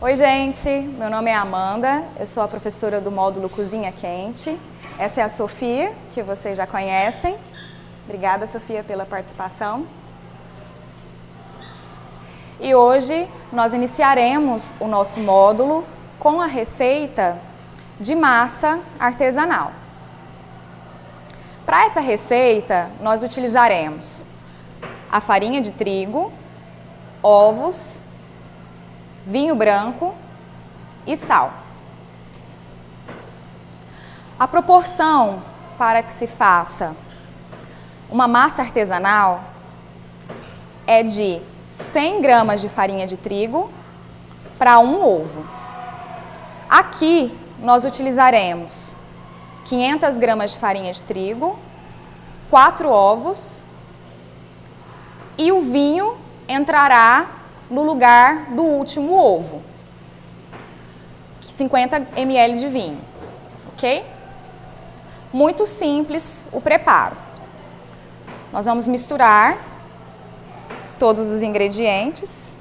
Oi, gente, meu nome é Amanda, eu sou a professora do módulo Cozinha Quente. Essa é a Sofia, que vocês já conhecem. Obrigada, Sofia, pela participação. E hoje nós iniciaremos o nosso módulo com a receita de massa artesanal. Para essa receita, nós utilizaremos a farinha de trigo, ovos, vinho branco e sal. A proporção para que se faça uma massa artesanal é de 100 gramas de farinha de trigo para um ovo. Aqui nós utilizaremos 500 gramas de farinha de trigo, 4 ovos e o vinho entrará no lugar do último ovo, 50 ml de vinho, ok? Muito simples o preparo. Nós vamos misturar todos os ingredientes.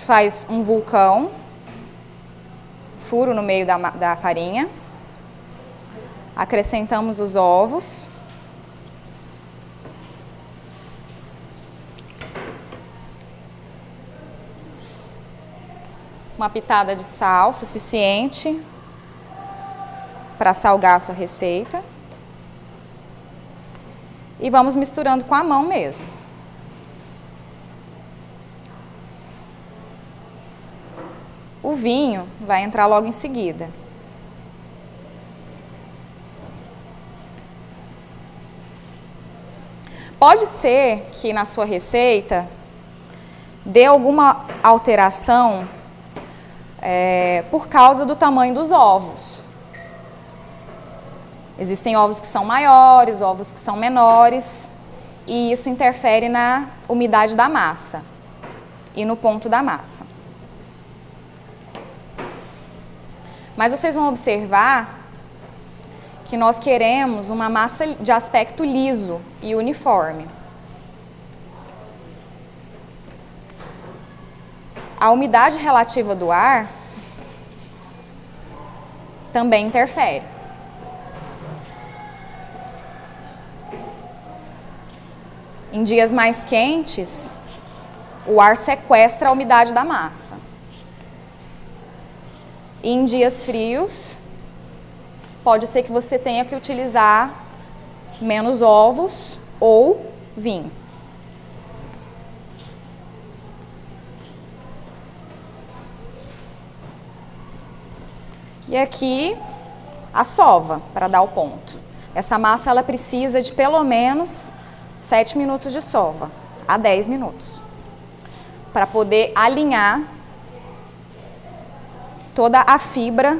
Faz um vulcão, furo no meio da farinha, acrescentamos os ovos, uma pitada de sal suficiente para salgar a sua receita e vamos misturando com a mão mesmo. O vinho vai entrar logo em seguida. Pode ser que na sua receita dê alguma alteração por causa do tamanho dos ovos. Existem ovos que são maiores, ovos que são menores, e isso interfere na umidade da massa e no ponto da massa. Mas vocês vão observar que nós queremos uma massa de aspecto liso e uniforme. A umidade relativa do ar também interfere. Em dias mais quentes, o ar sequestra a umidade da massa. E em dias frios, pode ser que você tenha que utilizar menos ovos ou vinho. E aqui a sova, para dar o ponto. Essa massa ela precisa de pelo menos 7 minutos de sova, a 10 minutos, para poder alinhar toda a fibra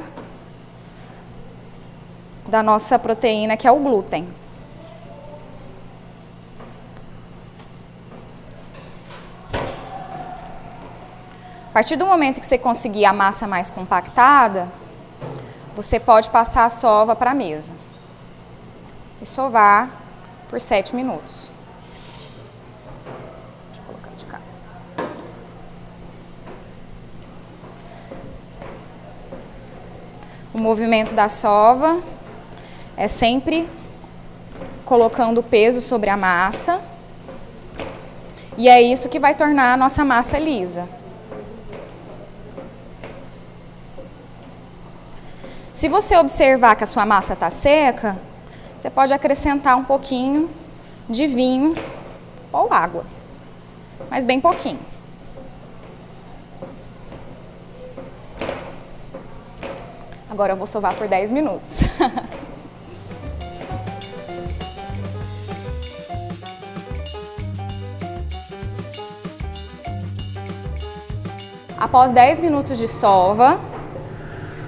da nossa proteína, que é o glúten. A partir do momento que você conseguir a massa mais compactada, você pode passar a sova para a mesa e sovar por 7 minutos. Deixa eu colocar de cá. O movimento da sova é sempre colocando o peso sobre a massa, e é isso que vai tornar a nossa massa lisa. Se você observar que a sua massa está seca, você pode acrescentar um pouquinho de vinho ou água, mas bem pouquinho. Agora eu vou sovar por 10 minutos. Após 10 minutos de sova,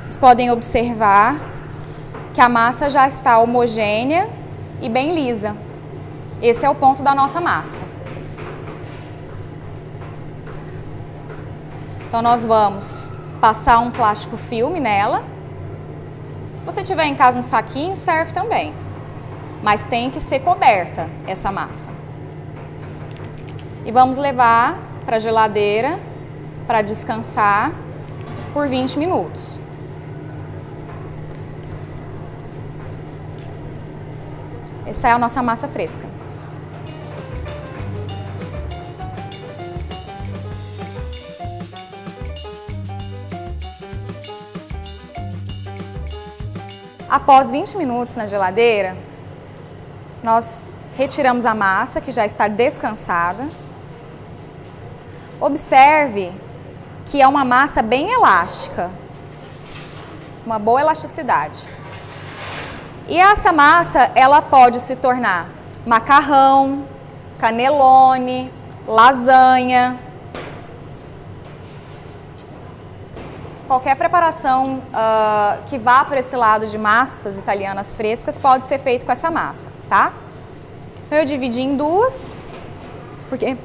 vocês podem observar que a massa já está homogênea e bem lisa. Esse é o ponto da nossa massa. Então nós vamos passar um plástico filme nela. Se você tiver em casa um saquinho, serve também. Mas tem que ser coberta essa massa. E vamos levar para a geladeira para descansar por 20 minutos. Essa é a nossa massa fresca. Após 20 minutos na geladeira, nós retiramos a massa, que já está descansada. Observe que é uma massa bem elástica, uma boa elasticidade. E essa massa, ela pode se tornar macarrão, cannelloni, lasanha. Qualquer preparação que vá para esse lado de massas italianas frescas pode ser feito com essa massa, tá? Então eu dividi em duas, porque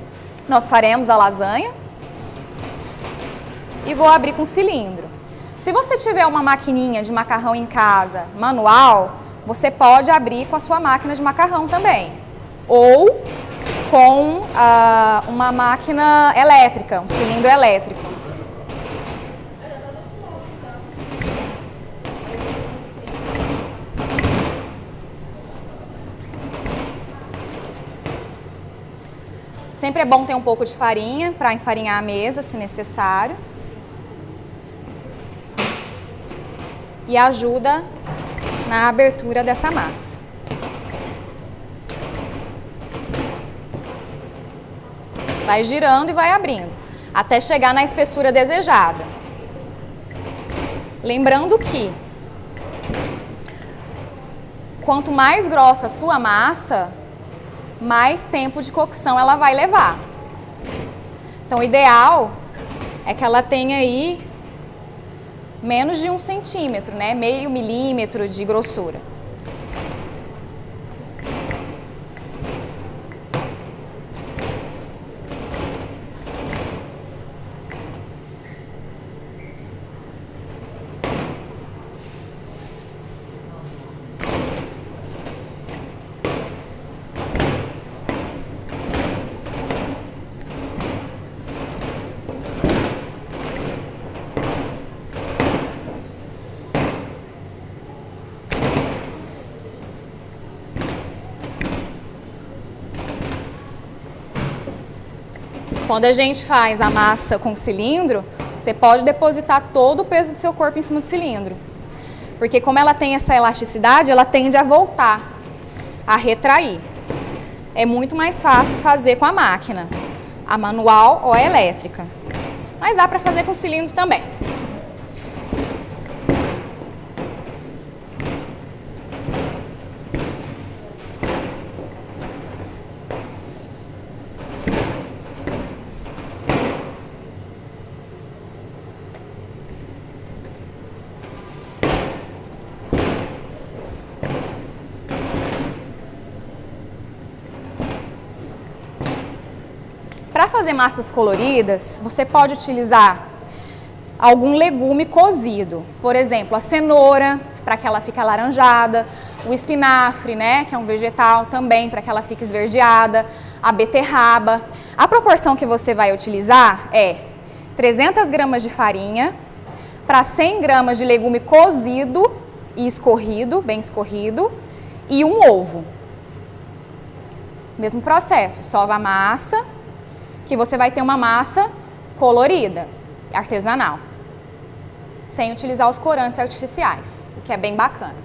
nós faremos a lasanha. E vou abrir com cilindro. Se você tiver uma maquininha de macarrão em casa, manual, você pode abrir com a sua máquina de macarrão também. Ou com uma máquina elétrica, um cilindro elétrico. Sempre é bom ter um pouco de farinha para enfarinhar a mesa, se necessário. E ajuda na abertura dessa massa. Vai girando e vai abrindo, até chegar na espessura desejada. Lembrando que, quanto mais grossa a sua massa, mais tempo de cocção ela vai levar. Então, o ideal é que ela tenha aí menos de 1 centímetro, né? Meio milímetro de grossura. Quando a gente faz a massa com cilindro, você pode depositar todo o peso do seu corpo em cima do cilindro. Porque como ela tem essa elasticidade, ela tende a voltar, a retrair. É muito mais fácil fazer com a máquina, a manual ou a elétrica. Mas dá para fazer com cilindro também. Para fazer massas coloridas, você pode utilizar algum legume cozido. Por exemplo, a cenoura, para que ela fique alaranjada, o espinafre, né, que é um vegetal também, para que ela fique esverdeada, a beterraba. A proporção que você vai utilizar é 300 gramas de farinha para 100 gramas de legume cozido e escorrido, bem escorrido, e um ovo. Mesmo processo, sova a massa, que você vai ter uma massa colorida, artesanal, sem utilizar os corantes artificiais, o que é bem bacana.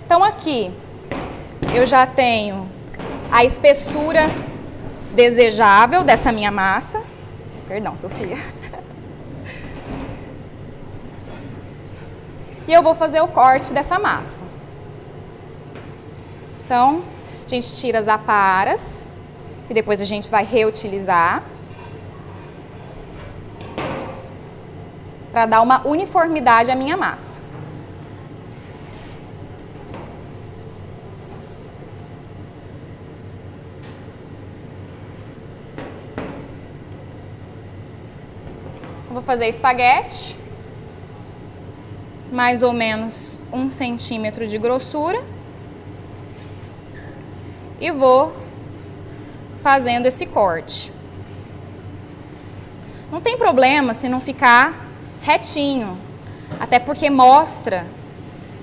Então aqui eu já tenho a espessura desejável dessa minha massa. Perdão, Sofia. E eu vou fazer o corte dessa massa. Então, a gente tira as aparas, que depois a gente vai reutilizar, para dar uma uniformidade à minha massa. Vou fazer espaguete, mais ou menos 1 centímetro de grossura. E vou fazendo esse corte. Não tem problema se não ficar retinho, até porque mostra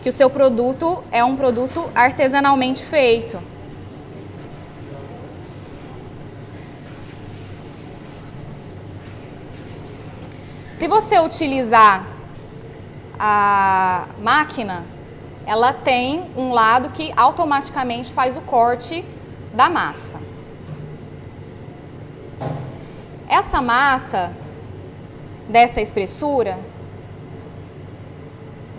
que o seu produto é um produto artesanalmente feito. Se você utilizar a máquina, ela tem um lado que automaticamente faz o corte da massa. Essa massa, dessa espessura,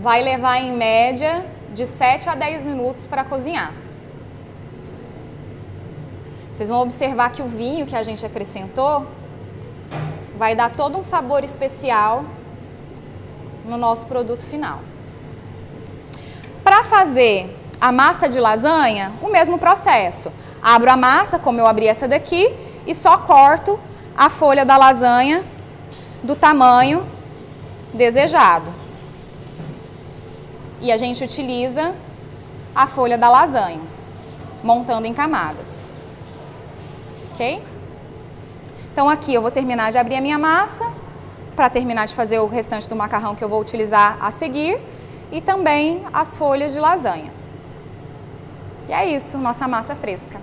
vai levar em média de 7 a 10 minutos para cozinhar. Vocês vão observar que o vinho que a gente acrescentou vai dar todo um sabor especial no nosso produto final. Para fazer a massa de lasanha, o mesmo processo. Abro a massa, como eu abri essa daqui, e só corto a folha da lasanha do tamanho desejado. E a gente utiliza a folha da lasanha, montando em camadas. Ok? Então aqui eu vou terminar de abrir a minha massa, para terminar de fazer o restante do macarrão que eu vou utilizar a seguir, e também as folhas de lasanha. E é isso, nossa massa fresca.